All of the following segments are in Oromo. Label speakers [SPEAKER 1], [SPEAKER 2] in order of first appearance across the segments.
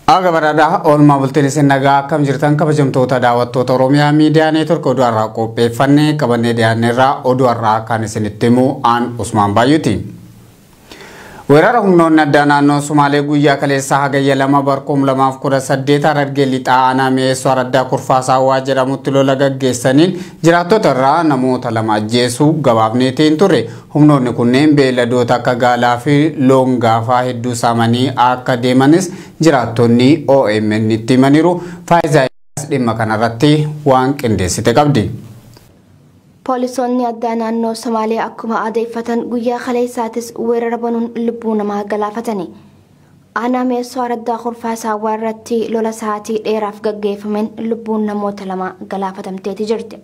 [SPEAKER 1] Aga barada olma bultini senaga kam jirtan kabajamtoota daawwattoota Oromiyaa Miidiyaa Neetwork oduu har'aa qopheeffannee qabannee dhiyaanneerraa oduu har'aa kan isinitti himu aan Usmaan Baayuuti. Weerara humnoonni addaa naannoo Sumaalee guyyaa kaleessaa hagayya 2/2018 Harargee lixaa aanaa mi'eessoo araddaa kurfaasaa waa jedhamutti lola gaggeessaniin jiraattota irraa namoota 2 ajjeesuu gabaafneetiin ture. Humnoonni kunneen beelladoota akka gaalaa fi loon gaafaa hedduu saamanii akka deemanis jiraattonni OMN itti himaniiru. Faayidaa dhimma kanarratti waan qindeessite qabdi.
[SPEAKER 2] Poolisoonni addaa naannoo Somaalee akkuma adeeffatan guyyaa kaleessaatis weerara banuun lubbuu namaa galaafatani. Aanaa mi'eessoo araddaa kurfaasaa irratti lola sa'aatii dheeraaf gaggeeffameen lubbuun namoota 2 galaafatamteeti jirti.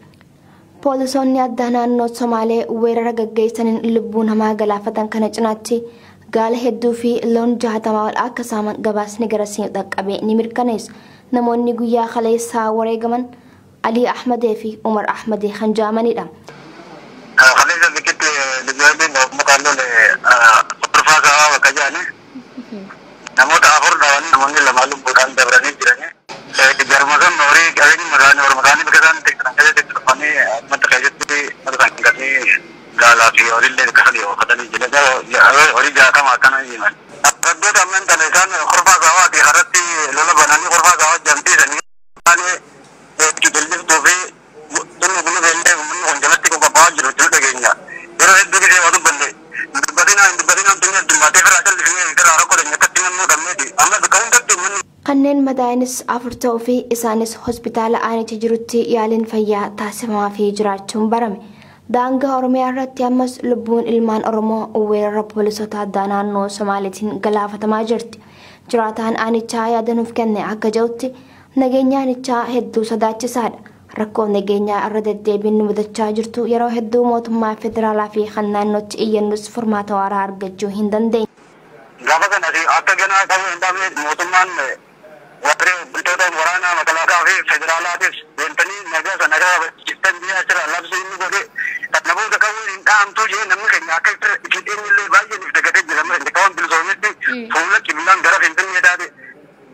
[SPEAKER 2] Poolisoonni addaa naannoo Somaalee weerara gaggeessaniin lubbuu namaa galaafatan kana cinaatti gaala hedduu fi loon 60 ol akka saaman gabaasni garasiin dhaqqabee ni mirkaneessa. Namoonni guyyaa kaleessaa wareegaman Ali Ahmad fi Umar Ahmad Khanjamanidha.
[SPEAKER 3] Khalisa bikitti dibaabin mukalloo kurfaasaa bakka jaani namoota 4 dhaawanii namoonni 2 lubbuudhaan dabranii jiranii jarmasan horii qabeenya magaanii hormataanii bakka isaan teeksan keessatti dhufanii mata keessatti mata isaan ganii gaalaa fi horiillee bakka sadii ookatanii jiran horii 60 akkana jiran. Raddoota amman tana isaan kurfaasaa fi harratti lola bananii kurfaasaa jamtiisanii
[SPEAKER 2] kanneen madaanis 4 ta'uu fi isaanis hospitaala aaniti jirutti yaaliin fayyaa taasifamaa fi jiraachuun barame. Daangaa Oromiyaa irratti ammas lubbuun ilmaan Oromoo weerara poolisoota addaa naannoo Somaaliitiin galaafatamaa jirti. Jiraataan aanichaa yaadanuuf kenne akka jedhutti nageenya aanichaa hedduu sodaachisaadha. Rakkoo nageenyaa irra deddeebiin mudachaa jirtu yeroo hedduu mootummaa federaalaa fi kan naannootti iyyannus furmaata waaraa argachuu hin dandeenye.
[SPEAKER 3] Gaafa kanatti akka ganaa qabu hin dhabne mootummaan warreen bultoota waraanaa magaalaa fi federaalaatis deemtanii nagaa sana jibban biyyaa jira labsii inni godhe namoota qabuun hin dhahamtuu jee namni keenya akka itti illee baay'ee nuuf dagatee jira qaban bilisoometti fuula qiblaan gara finfinnee taate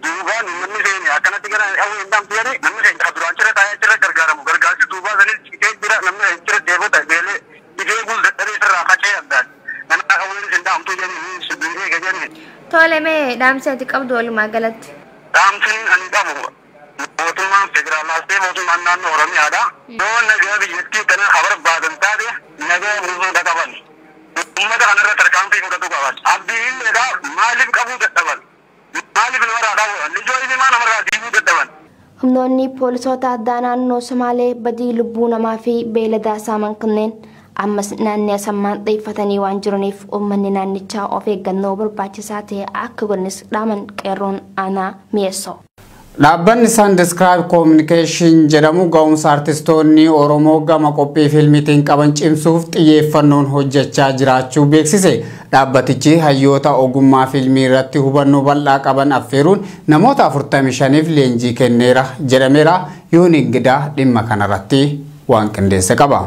[SPEAKER 3] duubaan namni seeni akkanatti gara qabuun hin dhahamtuu jedhe namni keenya duraan jira taa'ee jira gargaaramu gargaarsi duubaa sanis citee jira namni jira deebota beelee dhibee guul dadhabee sirraa facee addaan nama qabuun hin dhahamtuu jedhanii sibiilee gajanne.
[SPEAKER 2] Tole mee dhaamsa ati qabdu walumaa galatti.
[SPEAKER 3] Dhaamsiin ani qabu mootummaan federaalaa fi mootummaan naannoo Oromiyaadha. Yoo nagaa biyyattii kana habar baadan taate nagaa buusuudha qaban. Uummata kanarra tarkaanfii fudhatu qaban. Abdiin egaa maaliif qabuu dadhaban? Maaliif namarraa dhabu? Lijoonni maa namarraa diiguu dadhaban?
[SPEAKER 2] Humnoonni poolisoota addaa naannoo Somaalee badii lubbuu namaa fi beeladaa saaman kanneen ammas naannoo sammaan xiyyeeffatanii waan jiraniif uummanni naannichaa of eeggannoo barbaachisaa ta'e akka godhanis dhaaman qeerroon aanaa mi'eessoo.
[SPEAKER 1] Dhaabbanni Sandescribe Communication jedhamu ga'umsa artistoonni Oromoo gama qophii fiilmiitiin qaban cimsuuf xiyyeeffannoon hojjechaa jiraachuu beeksise. Dhaabbatichi hayyoota ogummaa fiilmii irratti hubannoo bal'aa qaban affeeruun namoota 45f leenjii kenneera jedhameera. Yuuniin Gidaa dhimma kanarratti waan qindeesse qaba.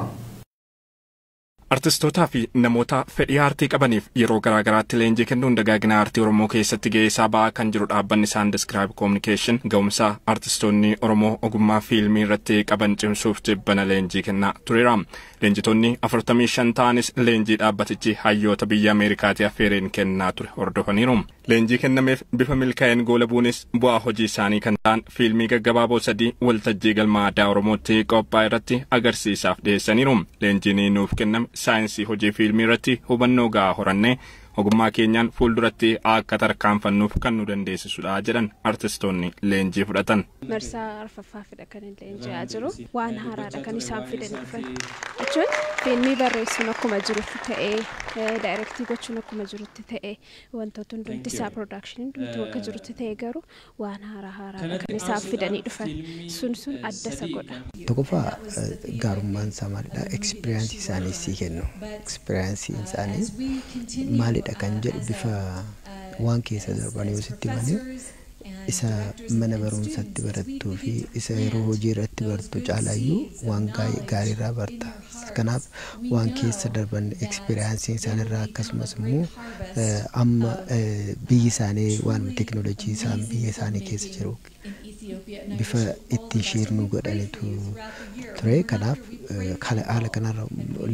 [SPEAKER 4] Artistoota fi namoota fedhii aartii qabaniif yeroo garaagaraatti leenjii kennuun dagaagina aartii Oromoo keessatti gahee isaa ba'aa kan jiru dhaabbanni Sandescribe Communication ga'umsa artistoonni Oromoo ogummaa fiilmii irratti qaban cimsuuf jibbana leenjii kennaa tureera. Leenjitoonni 45 ta'anis leenjii dhaabbatichi hayyoota biyya Ameerikaatii affeereen kennaa ture hordofaniiru. Leenjii kennameef bifa milkaa'een goolabuunis bu'aa hojii isaanii kan ta'an fiilmii gaggabaaboo 3 waltajjii galma aadaa Oromootti qophaa'e irratti agarsiisaaf dhiyeessaniiru. Leenjiin nuuf kenname saayinsii hojii fiilmii irratti hubannoo gahaa horannee ogummaa keenyaan fuulduratti akka tarkaanfannuuf kan nu dandeessisudha jedhan artistoonni leenjii fudhatan.
[SPEAKER 5] Marsaa arfaffaa fida kan leenji'aa jiru waan haaraadha kan isaan fidan dhufan jechuun fiilmii barreessuun akkuma jirutti ta'ee daayirektii gochuun akkuma jirutti ta'ee wantoota hundumti isaa piroodaakshiniin hundumtuu akka jirutti ta'ee garuu waan haaraadha kan isaan fidanii dhufan sun adda isa godha.
[SPEAKER 6] Tokkoffaa gaarummaan isaa maalidha? Ekspiriyaansii isaanii sii kennu. Ekspiriyaansiin isaanii maalidha kan jedhu bifa waan keessa darban yoo sitti himanii isa mana barumsatti barattuu fi isa yeroo hojii irratti bartu caalayyuu waan gaarii irraa barta. Kanaaf waan keessa darban experience isaanirraa akkasumas immoo amma biyyi isaanii waan teknoolojii isaan biyya isaanii keessa jiru bifa ittiin sheernuu godhanitu ture. Kanaaf haala kanarra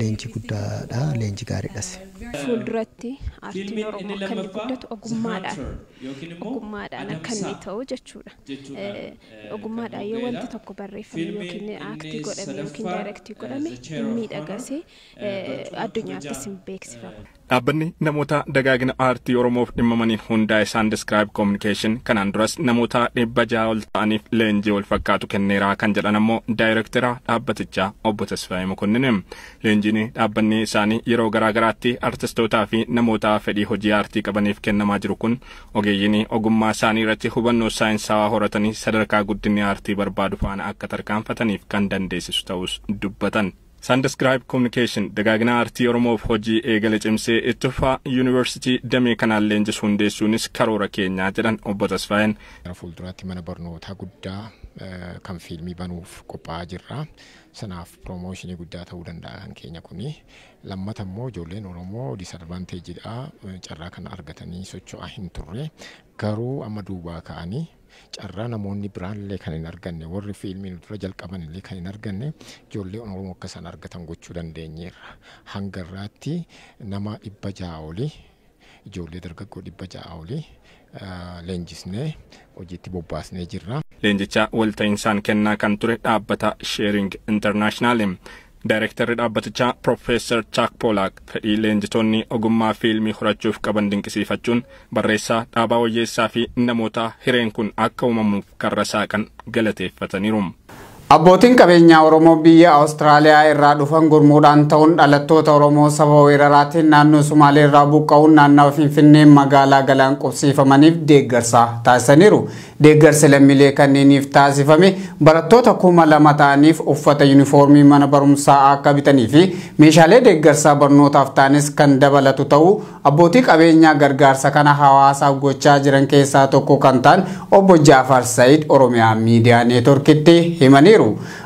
[SPEAKER 6] leenjii guddaadha, leenjii gaariidhas.
[SPEAKER 5] Fuulduratti aartiin Oromoo kan guddatu ogummaadhaan akka inni ta'u jechuudha. Ogummaadhaan yoo wanti tokko barreeffame yookiin aaktii godhame yookiin daayirektii godhame miidhagasee addunyaattis hin beeksifamu.
[SPEAKER 4] Dhaabbanni namoota dagaagina aartii Oromoof dhimmamaniin hundaa'e Sandescribe Communication kanaan duras namoota 600 ol ta'aniif leenjii wal fakkaatu kenneeraa kan jedhan ammoo daayirektara dhaabbatichaa obbo Tasfaayee Mokonnin. Leenjiin dhaabbanni isaanii yeroo garaagaraatti artistootaa fi namoota fedhii hojii aartii qabaniif kennamaa jiru kun ogeeyyiin ogummaa isaanii irratti hubannoo saayinsawaa horatanii sadarkaa guddinni aartii barbaadu faana akka tarkaanfataniif kan dandeessisu ta'us dubbatan. Sandescribe Communication dagaagina aartii Oromoof hojii eegale cimsee itti fufaa yuunivarsiitii damee kanaan leenjisuu hundeessuunis karoora keenyaa jedhan obbo Tasfaayeen.
[SPEAKER 7] Fuulduraatti mana barnootaa guddaa kan fiilmii banuuf qophaa'aa jirra. Sanaaf promooshinii guddaa ta'uu danda'a kan keenya kuni. Lammata immoo ijoolleen Oromoo disadvanteejiidha carraa kana argatanii socho'aa hin turre. Garuu amma duubaa ka'anii carraa namoonni biraallee kan hin arganne warri fiilmiin dura jalqaban illee kan hin arganne ijoollee Oromoo akka isaan argatan gochuu dandeenyeerra. Hanga irraatti nama 600 oli ijoollee dargaggoo 600 oli leenjisnee hojiitti bobbaasnee jirra.
[SPEAKER 4] Leenjicha walta'insaan kennaa kan ture dhaabbata Sharing International. Director dhaabbatichaa Professor Chuck Pollack fedhii leenjitoonni ogummaa fiilmii horachuuf qaban dinqisiifachuun barreessaa dhaabaa wayyeessaa fi namoota hireen kun akka uumamuuf karra saaqan galateeffataniiru.
[SPEAKER 1] Abbootiin qabeenyaa Oromoo biyya Awustiraaliyaa irraa dhufan gurmuudhaan ta'uun dhalattoota Oromoo saba weeraraatiin naannoo Sumaalee irraa buqqa'uun naannawa Finfinnee magaalaa Galaan qubsiifamaniif deeggarsa taasisaniiru. Deeggarsi lammiilee kanneeniif taasifame barattoota 2,000 ta'aniif uffata yuunifoormii mana barumsaa akka bitanii fi meeshaalee deeggarsaa barnootaaf ta'anis kan dabalatu ta'uu abbootii qabeenyaa gargaarsa kana hawaasaaf gochaa jiran keessaa tokko kan ta'an obbo Jaafar Said Oromiyaa Miidiyaa Neetworkitti himaniiru.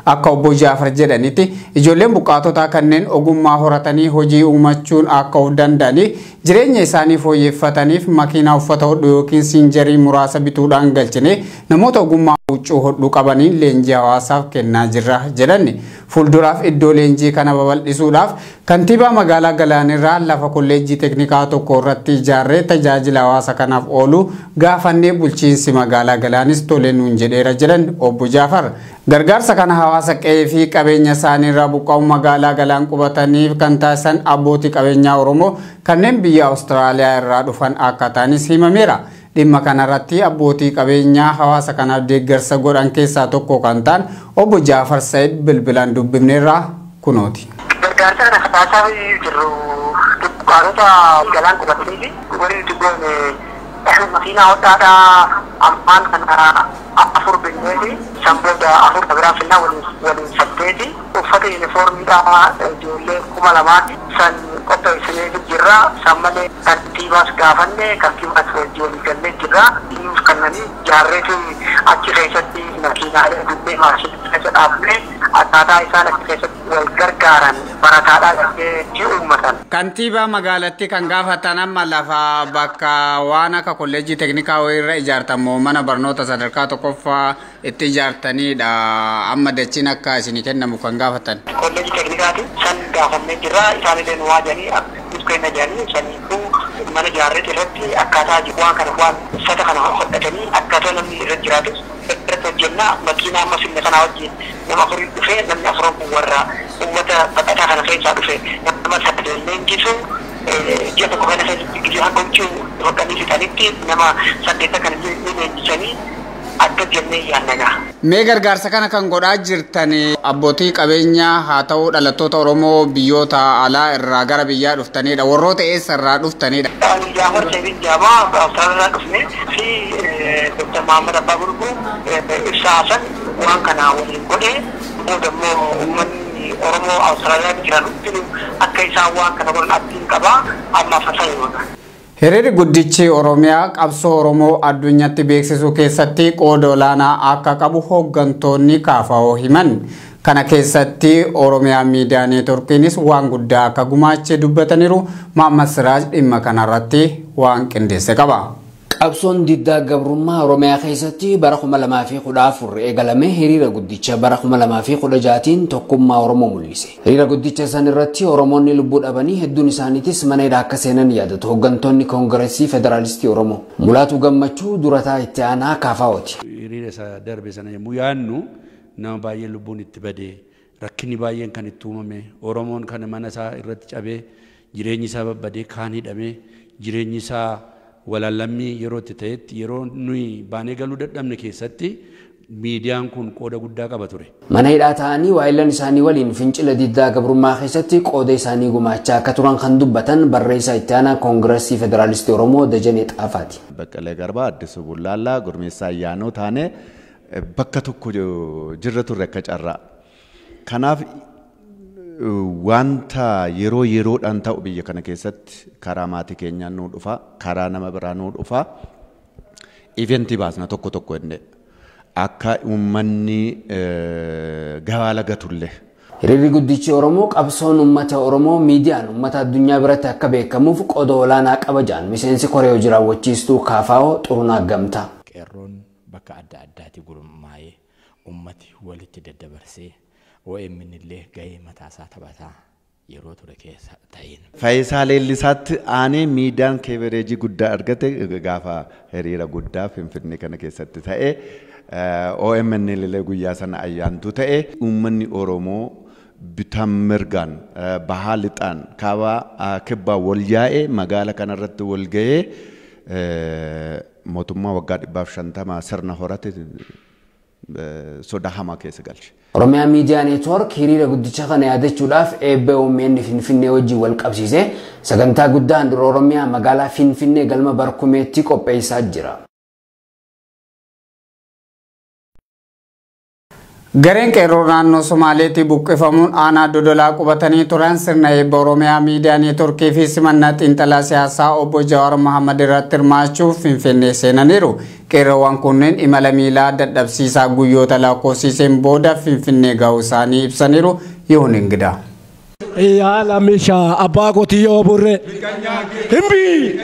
[SPEAKER 1] Akka obbo Jaafar jedhanitti ijoolleen buqqaatotaa kanneen ogummaa horatanii hojii uumachuun akka of danda'anii jireenya isaanii fooyyeffataniif makiinaa uffata hodhu yookiin siinjarii muraasa bituudhaan galchine namoota ogummaa huccuu hodhu qabaniin leenjii hawaasaaf kennaa jirra jedhanni. Fuulduraaf iddoo leenjii kana babal'isuudhaaf kantiibaa magaalaa Galaanirraa lafa kolleejjii teknikaa tokko irratti ijaarree tajaajila hawaasa kanaaf oolu gaafannee bulchiinsi magaalaa Galaanis tole nuun jedheera jedhan obbo Jaafar. Gargaarsa kana hawaasa qe'ee fi qabeenya isaanii irraa buqqa'uu magaalaa Galaan qubataniif kan taasisan abbootii qabeenyaa Oromoo kanneen biyya Awustiraaliyaa irraa dhufan akka ta'anis himameera. Dhimma kanarratti abbootii qabeenyaa hawaasa kanaaf deeggarsa godhan keessaa tokko kan ta'an obbo Jaafar Said bilbilaan dubbifneerraa kunooti.
[SPEAKER 3] Gargaarsa kana taasisaa jirru buqqaatota Galaan qubatanii warri dubboon makiinaa hodhaadhaa ammaan kana 4 binnee sambooda 4 biraa finnaa waliin 8 uffata yuunifoormiidhaa ijoollee 2,000 san qopheessinee jirra. Sammalee kantiibaas gaafanne kantiibaas wajjin gallee jirra. Nuuf kannanii jaarreetu achi keessatti makiinaalee dubbee maashinii keessa dhaabne akkaataa isaan achi keessatti wal gargaaran barataadhaa gahee uummatan.
[SPEAKER 1] Kantiibaa magaalatti kan gaafatan amma lafa bakka waan akka kolleejjii teknikaa irra ijaartamu mana barnoota sadarkaa tokkoffaa itti ijaartanidha. Amma dachiin akka isinii kennamu kan gaafatan.
[SPEAKER 3] Kolleejjii teknikaati san gaafannee jirra. Isaanillee nu waajanii akka kenna jedhanii saniifuu mana jaarree irratti akkaataa waan kana waan uffata kana hodhatanii akkaataa namni irra jiraatus irratti hojjenna. Makiinaa amma finne kanaa wajjin nama 4 dhufee namni 4 warra uummata baqataa kana keessaa dhufe nama 8 leenjisu ji'a tokko kana keessatti gizee hanga huccuu hodhanii fixanitti nama 8 kana ni leenjisanii akka jennee yaannagaa.
[SPEAKER 1] Mee gargaarsa kana kan godhaa jirtan abbootii qabeenyaa haa ta'uu dhalattoota Oromoo biyyoota alaa irraa gara biyyaa dhuftanidha. Warroota eessa irraa dhuftanidha?
[SPEAKER 3] Jaafar Said Jaamaa Awustiraaliyaa dhufne fi Dr. Mahammad Abbaa Gurguu ibsaa san waan kana waliin godhee booda immoo uummanni Oromoo Awustiraaliyaa jiran hundinuu akka isaan waan kana godhan abdiin qabaa amma fasayoodha.
[SPEAKER 1] Hiriirri guddichi Oromiyaa qabsoo Oromoo addunyaatti beeksisuu keessatti qooda olaanaa akka qabu hooggantoonni KFO himan. Kana keessatti Oromiyaa Miidiyaa Neetworkiinis waan guddaa akka gumaache dubbataniiru. Muhammad Siraaj dhimma kanarratti waan qindeesse qaba.
[SPEAKER 8] Qabsoon diddaa gabrummaa Oromiyaa keessatti bara 2014 eegalame hiriira guddicha bara 2016tiin tokkummaa Oromoo mul'ise. Hiriira guddicha san irratti Oromoonni lubbuu dhabanii hedduun isaaniitis mana hidhaa akka seenan yaadatu hooggantoonni Koongireesii Federaalistii Oromoo. Mulaatu Gammachuu durataa itti aanaa KFO'ti.
[SPEAKER 9] Hiriira isa darbe sana yommuu yaadnu nama baay'ee lubbuun itti badee rakkinni baay'een kan itti uumame Oromoon kan mana isaa irratti cabee jireenyi isaa babbadee kaan hidhamee jireenyi isaa walaallammii yeroo itti ta'etti yeroo nuyi baanee galuu dadhabne keessatti miidiyaan kun qooda guddaa qaba ture.
[SPEAKER 8] Mana hidhaa ta'anii waayillan isaanii waliin fincila diddaa gabrummaa keessatti qooda isaanii gumaachaa akka turan kan dubbatan barreessaa itti aanaa Koongireesii Federaalistii Oromoo Dajanee Xaafaati.
[SPEAKER 10] Baqqalee Garbaa, Addisuu Bullaallaa, Gurmeessaa Ayyaanoo taane bakka tokko jirra turre akka carraa. Kanaaf wanta yeroo yeroodhaan ta'u biyya kana keessatti karaa maatii keenyaan nuu dhufa, karaa nama biraa nuu dhufa. Iventii baasna tokko tokko inni akka uummanni gabaa lagatullee.
[SPEAKER 8] Hiriirri guddichi Oromoo qabsoon uummata Oromoo miidiyaan uummata addunyaa biratti akka beekamuuf qooda olaanaa qaba jedhan miseensi koree hojii raawwachiistuu KFO Xurunaa Gamtaa.
[SPEAKER 11] Qeerroon bakka adda addaatti gurmaa'ee uummati walitti daddabarsee OMN illee gahee mataasaa taphataa yeroo ture keessa ta'in.
[SPEAKER 10] Faayisaa Leellisaatti aanee miidiyaan keevereejii guddaa argate gaafa hiriira guddaa Finfinnee kana keessatti ta'e OMN illee guyyaa sana ayyaantu ta'e uummanni Oromoo bitaan mirgaan bahaa lixaan kaabaa kibbaa wal yaa'ee magaala kanarratti wal gahee mootummaa waggaa 150 sirna horate soda hamaa keessa galche.
[SPEAKER 8] Oromiyaa Miidiyaa Neetwork hiriira guddicha kana yaadachuudhaaf eebba OMN Finfinnee wajjin wal qabsiisee sagantaa guddaa handhuura Oromiyaa magaalaa Finfinnee galma Barkumeetti qopheessaa jira.
[SPEAKER 1] Gareen qeerroo naannoo Somaaleetti buqqifamuun aanaa Dodolaa qubatanii turan sirna eebba Oromiyaa Miidiyaa Neetworkii fi simannaa xiinxalaa siyaasaa obbo Jawaar Mohaammed irratti hirmaachuuf Finfinnee seenaniiru. Qeerroowwan kunneen imala miilaa dadhabsiisaa guyyoota lakkoofsiseen booda Finfinnee gahuu isaanii ibsaniiru. Yoon Ingida.
[SPEAKER 12] Yaala meeshaa abbaa qotiyyoo burree. Himbii.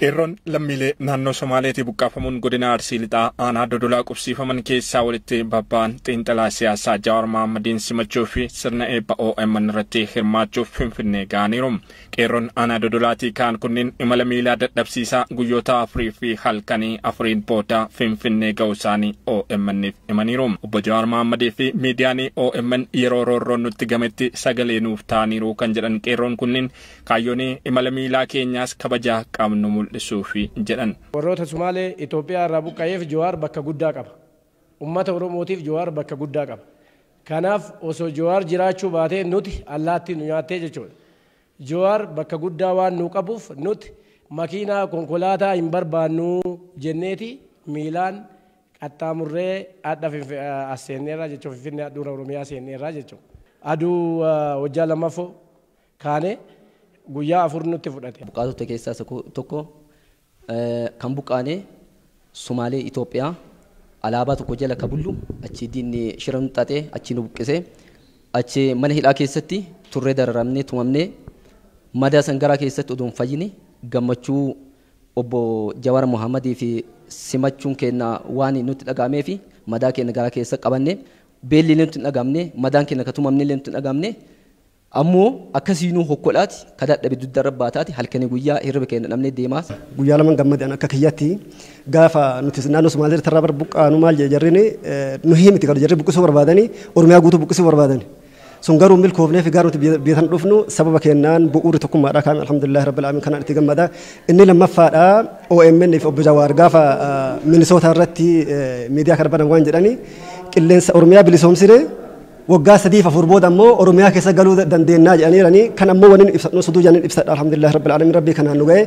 [SPEAKER 4] Qeerroon lammiilee naannoo Somaaleetti buqqaafamuun godina Arsii lixaa aanaa Dodolaa qubsiifaman keessaa walitti babba'an xiinxalaa siyaasaa Jawaar Mohaammadin simachuu fi sirna eebba OMN irratti hirmaachuuf Finfinnee ga'aniiru. Qeerroon aanaa Dodolaatii kaan kunneen imala miilaa dadhabsiisaa guyyoota afurii fi halkanii afuriin booda Finfinnee ga'uu isaanii OMN'if himaniiru. Obbo Jawaar Mohaammadii fi miidiyaan OMN yeroo roorroon nutti gametti sagalee nuuf ta'aniiru kan jedhan qeerroon kunneen kaayyoon imala miilaa keenyaas kabajaa qabnu mul'isuufi jedhan.
[SPEAKER 12] Warroota Sumaalee Itoophiyaa irraa buqqa'eef Jawaar bakka guddaa qaba. Uummata Oromootiif Jawaar bakka guddaa qaba. Kanaaf osoo Jawaar jiraachuu baatee nuti allaatti nu nyaattee jechuudha. Jawaar bakka guddaa waan nu qabuuf nuti makiinaa konkolaataa hin barbaannu jenneeti miilaan qaxxaamurree adda as seenneerraa jechuudha. Finfinnee handhuura Oromiyaa seenneerraa jechuudha. Aduu hojjaa lammaffoo kaane guyyaa afur nutti fudhate.
[SPEAKER 13] Buqqaatota keessaa tokko kan buqqaane Sumaalee Itoophiyaa alaabaa tokko jala ka bullu achi diinni shiran xaxee achi nu buqqisee achi mana hidhaa keessatti turree dararamnee tumamnee madaa sangaraa keessatti odoon fayyine gammachuu obbo Jawaar Mohaammadii fi simachuun keenya waan nutti dhagaamee fi madaa keenya garaa keessa qabanne beelli nutti dhagamne madaan keenya ka tumamne nutti dhagamne ammoo akkasiinuu hokkodhaati kadhadhabe duddarra baataati halkanii guyyaa hirriba keenya dhabnee deemaas.
[SPEAKER 6] Guyyaa lama gammadaan akka kiyyatti gaafa nuti naannoo Sumaalee irraa bar buqqaanu maal jarrine nu himiti kan jarri buqqisuu barbaadanii Oromiyaa guutuu buqqisuu barbaadanii. Sun garuu milkoofnee fi gaara nuti biyyan dhufnu sababa kennaan bu'uuri tokkummaadha kan alhamdulillah rabbil alamin kanaan itti gammada. Inni lammaffaadha OMN fi obbo Jawaar gaafa Minisoota irratti miidiyaa kana banan waan jedhani qilleensa Oromiyaa bilisoomsine
[SPEAKER 14] waggaa 3-4 booda ammoo Oromiyaa keessa galuu dandeennaa jedhaniiranii kan ammoo waliin ibsadhu suduu jedhanii ibsadha alhamdulillah rabbil alamin rabbii kanaan nu ga'e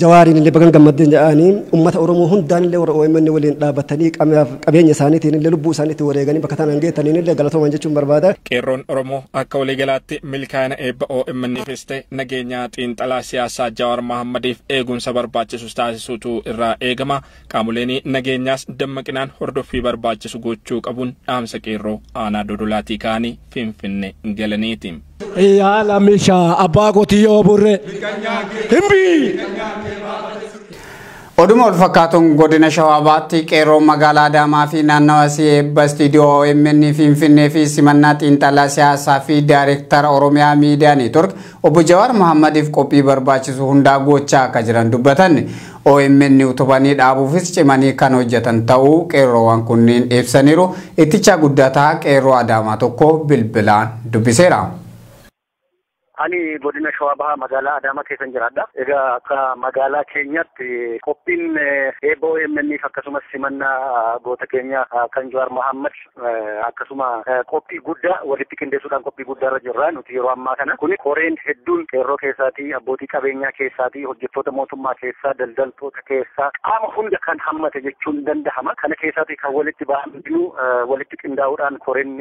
[SPEAKER 14] jawaariin illee bagan gammadeen jedhanii ummata Oromoo hundaan illee warra OMN waliin dhaabbatanii qabeenya isaaniitiin illee lubbuu isaaniitti wareeganii bakka tanaan geettaniin illee galatooman jechuun barbaada.
[SPEAKER 4] Qeerroon Oromoo akka waliigalaatti milkaa'ina eebba OMN fiste nageenya xiinxalaa siyaasaa Jawaar Mohammadiif eegumsa barbaachisu taasisuutu irraa eegama. Qaamoleen nageenyaas dammaqinaan hordoffii barbaachisu gochuu qabuun dhaamsa qeerroo aanaa Dodolaatii kaanii Finfinnee galaniiti.
[SPEAKER 12] Yaa lamishaa abbaa qotiyyoo burree himbii.
[SPEAKER 1] Oduma wal fakkaatuun godina Shawaabaatti qeerroo magaalaa Adaamaa fi naannawa eebba istiidiyoo OMN Finfinnee fi simannaa xiinxalaa siyaasaa fi daayireektara Oromiyaa Miidiyaa Neetwork obbo Jawaar Mohammadiif qophii barbaachisu hundaa gochaa akka jiran dubbatan. OMN utubanii dhaabuufis cimanii kan hojjetan ta'uu qeerroowwan kunniin ibsaniiru. Itticha guddataa qeerroo Adaamaa tokko bilbilaan dubbiseera.
[SPEAKER 3] Ani godina Shawaa Bahaa magaalaa Adaamaa keessan jiraadha. Egaa akka magaalaa keenyatti qophiin eebba OMN akkasumas simannaa goota keenya kan Jawaar Mohammad akkasuma qophii guddaa walitti qindeessuudhaan qophii guddaarra jirra nuti yeroo ammaa kana. Kuni koreen hedduun qeerroo keessaatii, abbootii qabeenyaa keessaatii, hojjettoota mootummaa keessaa, daldaltoota keessaa qaama hunda kan hammate jechuun danda'ama. Kana keessaatii kan walitti ba'amnu walitti qindaa'uudhaan koreen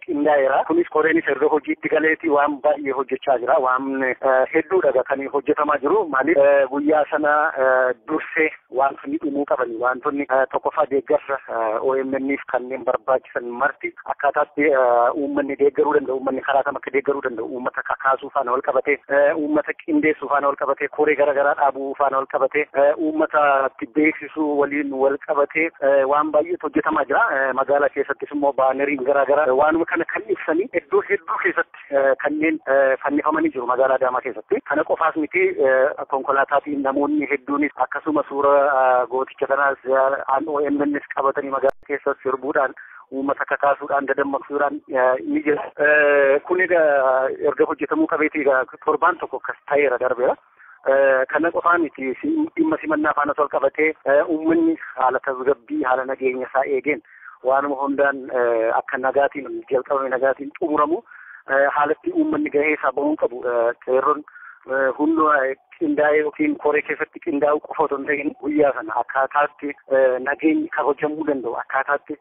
[SPEAKER 3] qindaa'eera. Kunis koreenis erga hojiitti galeetii waan baay'ee hojjechaa jira. Waan hedduudha kan hojjetamaa jiru. Maaliif guyyaa sana dursee waan inni dhumuu qaban wantoonni tokkoffaa deeggarsa OMN'if kanneen barbaachisan marti akkaataatti uummanni deeggaruu danda'u, uummanni karaa kam akka deeggaruu danda'u, uummata kakaasuu faana wal qabatee, uummata qindeessuu faana wal qabatee, koree garaagaraa dhaabuu faana wal qabatee, uummataatti beeksisuu waliin wal qabatee waan baay'eetu hojjetamaa jira. Magaalaa keessattis immoo baaneriin garaagaraa waanuma kana kan ibsanii iddoo hedduu keessatti kanneen fannifamanii jiru magaalaa Adaamaa keessatti. Kana qofaas miti konkolaataatiin namoonni hedduunis akkasuma suura gooticha kanaas OMN'is qabatanii magaalaa keessa sirbuudhaan uummata kakaasuudhaan dadammaqsuudhaan ni jira. Kun egaa erga hojjetamuu qabeetii torbaan tokko akkas ta'eera darbeera. Kana qofaa miti dhimma simannaa faana wal qabatee uummanni haala tasgabbii haala nageenya isaa eegeen waanuma hundaan akka nagaatiin jalqabame nagaatiin xumuramu haalatti uummanni gahee isaa bahuu qabu. Qeerroon hunduma qindaa'ee yookiin koree keessatti qindaa'uu qofa otoo hin ta'in guyyaa sana akkaataatti nageenyi kabajamuu danda'u, akkaataatti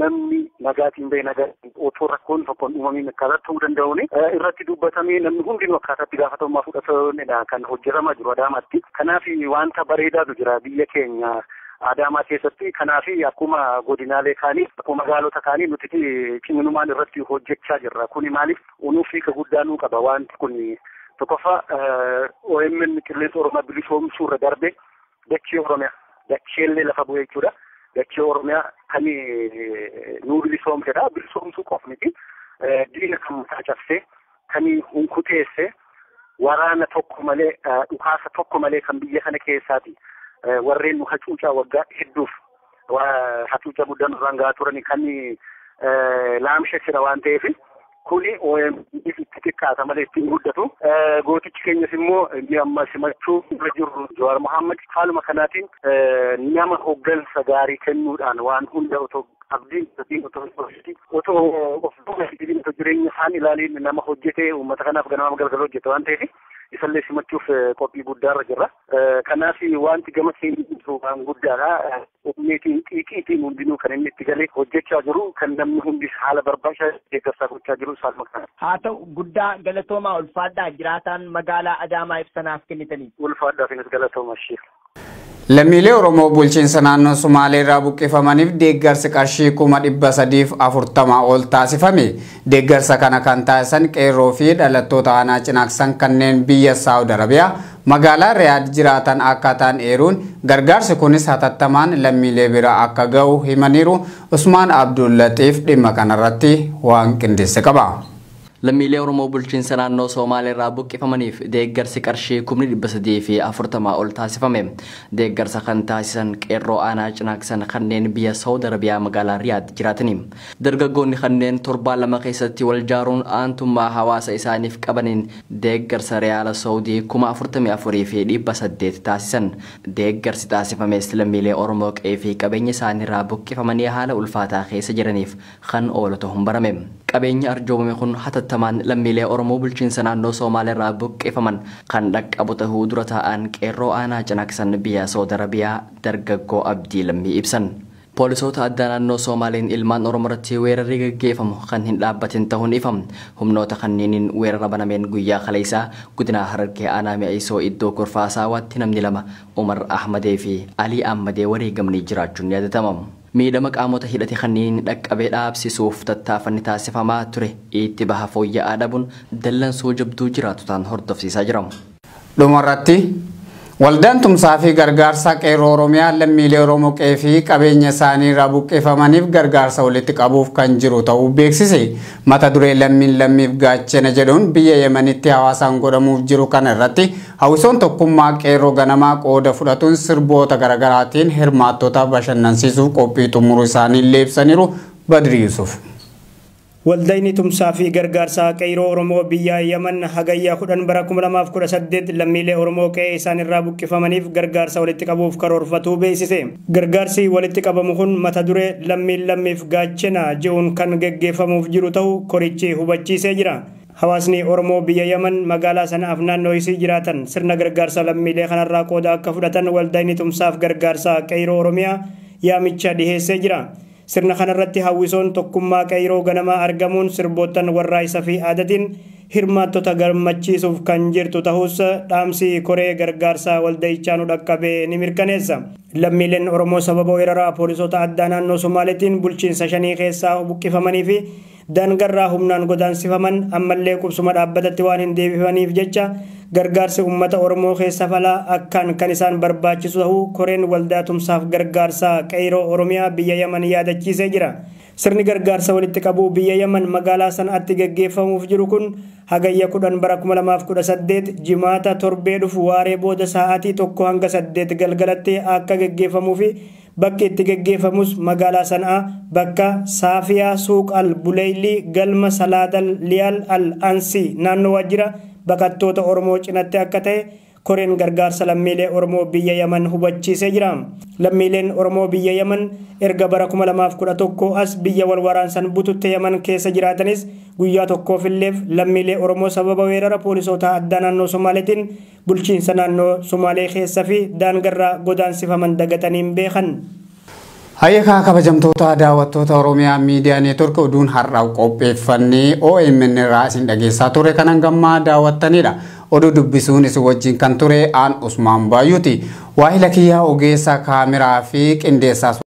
[SPEAKER 3] namni nagaatiin bahee nagaatiin otoo rakkoon tokkoon uumamiin akkaataa ta'uu danda'uun irratti dubbatamee namni hundinuu akkaataatti gaafatamummaa fudhatuudha kan hojjetamaa jiru Adaamaatti. Kanaaf wanta bareedaatu jira biyya keenya Adaamaa keessatti. Kanaaf akkuma godinaalee kaanii akkuma magaalota kaanii nuti ciminumaan irratti hojjechaa jirra. Kuni maaliif unuuf hiika guddaa nuu qaba. Wanti kun tokkoffaa OMN qilleensa Oromiyaa bilisoomsuu irra darbe dachee Oromiyaa dacheellee lafa bu'ee jechuudha. Dachee Oromiyaa kan nuu bilisoomsedha. Bilisoomsuu qofa miti diina kan mataa cabsee kan hunkuteesse waraana tokko malee dhukaasa tokko malee kan biyya kana keessaati. Warreen nu hacuucaa waggaa hedduuf hacuucaa guddaan irraan gahaa turani kan laamshessidha waan ta'eef kuni OMN'if itti xiqqaata malee ittiin guddatu. Gootichi keenyas immoo inni amma simachuu irra jirru Jawaar Mohammad haaluma kanaatiin nama hooggansa gaarii kennuudhaan waan hunda otoo abdiin otoo jireenya isaan ilaaliin nama hojjetee uummata kanaaf ganama galgala hojjete waan ta'eef isallee simachuuf qophii guddaarra jirra. Kanaaf wanti gama keenya waan guddaadha. Humneetiin xiiqiitiin hundinuu kan inni itti galee hojjechaa jiru kan namni hundis haala barbaachisaa deeggarsaa gochaa jiru isaan maqaan.
[SPEAKER 15] Haa ta'u guddaa galatoomaa ulfaadhaa jiraataan magaalaa Adaamaa ibsanaaf kennitanii.
[SPEAKER 3] Ulfaadhaafinis galatoomaa ishee.
[SPEAKER 1] Lammiilee Oromoo bulchiinsa naannoo Sumaalee irraa buqqifamaniif deeggarsi qarshii 340 ol taasifame. Deeggarsa kana kan taasisan qeerroo fi dhalattoota aanaa Cinaaqsan kanneen biyya Saawud Arabiyaa magaalaa Riyaad jiraatan akka ta'an eeruun gargaarsi kunis hatattamaan lammiilee bira akka ga'u himaniiru. Usmaan Abdul Latiif dhimma kanarratti waan qindeesse qaba.
[SPEAKER 16] Lammiilee Oromoo bulchiinsa naannoo Somaalee irraa buqqifamaniif deeggarsi qarshii 340 ol taasifame. Deeggarsa kan taasisan qeerroo aanaa Cinaaqsan kanneen biyya Saawud Arabiyaa magaalaa Riyaad jiraatani. Dargaggoonni kanneen torbaan lama keessatti wal jaaruun aantummaa hawaasa isaaniif qabaniin deeggarsa Riyaala Saawudii 44,800 taasisan. Deeggarsi taasifames lammiilee Oromoo qe'ee fi qabeenya isaanii irraa buqqifamanii haala ulfaataa keessa jiraniif kan oolu ta'uun barame. qabeenya arjoomame kun hatattamaan lammiilee Oromoo bulchiinsa naannoo Somaaleerraa buqqifaman kan dhaqqabu ta'uu dura taa'an qeerroo aanaa Cinaaksan biyya Saudi Arabiyaa dargaggoo Abdii Lammii ibsan. Poolisoota addaa naannoo Somaaliin ilmaan Oromoorratti weerarri gaggeeffamu kan hin dhaabbatin ta'uun ifam. Humnoota kanneeniin weerara banameen guyyaa kaleessaa godina Harargee aanaa Mi'eessoo iddoo Kurfaasawaatti namni lama Umar Ahmadee fi Alii Ahmadee wareegamanii jiraachuun yaadatama. Miidhama qaamota hidhate kanneeniin dhaqqabee dhaabsisuuf tattaaffanni taasifamaa ture itti baha fooyya'aa dhabuun dallansoo jabduu jiraatotaan hordofsiisaa jira.
[SPEAKER 1] Dhumarratti Waldaan tumsaa fi gargaarsa qeerroo Oromiyaa lammiilee Oromoo qe'ee qabeenya isaanii irraa buqqifamaniif gargaarsa walitti qabuuf kan jiru ta'uu beeksise. Mata duree lammiif gaachana jedhuun biyya Yemenitti hawaasaan godhamuuf jiru kana irratti hawwisoon tokkummaa qeerroo ganamaa qooda fudhatuun sirboota garaagaraatiin hirmaattota bashannansiisuuf qophii xumuruu isaanii ibsaniiru. Badri Yusuf.
[SPEAKER 17] Waldayni tumsaa fi gargaarsaa qeerroo Oromoo biyya Yemen hagayyaa 10 bara 2018 lammiilee Oromoo qe'ee isaanirraa buqqifamaniif gargaarsa walitti qabuuf karoorfatuu beeksise. Gargaarsi walitti qabamu kun mata duree lammiif gaachana jedhuun kan gaggeeffamuuf jiru ta'uu korichi hubachiisee jira. Hawaasni Oromoo biyya Yemen magaalaa sanaaf naannoo isii jiraatan sirna gargaarsa lammiilee kanarraa qooda akka fudhatan waldayni tumsaaf gargaarsaa qeerroo Oromiyaa yaamicha dhiheessee jira. Sirna kanarratti hawwisoon tokkummaa qeerroo ganamaa argamuun sirboottan warraaqsaa fi aadaatiin hirmaattota gammachiisuuf kan jirtu ta'us dhaamsi koree gargaarsaa waldayichaa nu dhaqqabee ni mirkaneessa. Lammiileen Oromoo sababa weeraraa poolisoota addaa naannoo Somaaleetiin bulchiinsa 5 keessaa buqqifamanii fi daangarraa humnaan godaansifaman ammallee qubsuma dhaabbatatti waan hin deebifamneef jecha gargaarsi uummata Oromoo keessa falaa akkaan kan isaan barbaachisu ta'uu koreen waldaa tumsaaf gargaarsaa qeerroo Oromiyaa biyya Yemen yaadachiisee jira. Sirni gargaarsa walitti qabuu biyya Yemen magaalaa sanaatti gaggeeffamuuf jiru kun hagayya 10 bara 2018 jimaata torbee dhufu waaree booda sa'aatii 1 hanga 8 galgalatti akka gaggeeffamuu fi bakki itti gaggeeffamus magaalaa sanaa bakka Saafiyaa Suuq al-Buleylii galma Salaadal Liyaal al-Ansi naannoo waajjira baqattoota Oromoo cinatti akka ta'e koreen gargaarsa lammiilee Oromoo biyya Yemen hubachiisee jira. Lammiileen Oromoo biyya Yemen erga bara 2011 as biyya wal waraansan bututte Yemen keessa jiraatanis guyyaa tokkoofilleef lammiilee Oromoo sababa weerara poolisoota addaa naannoo Somaaleetiin bulchiinsa naannoo Somaalee keessa fi daangarraa godaansifaman dagataniin beekan.
[SPEAKER 1] Hayyakaa kabajamtoota daawwattoota Oromiyaa miidiyaa neetwork oduun har'aa qopheeffannee OMN irraa isin dhageessaa ture kanan gammaa daawwattanidha. Oduu dubbisuun isin wajjin kan ture aan Usmaan Baayuuti. Waahila kiyyaa ogeessa kaameraa fi qindeessaa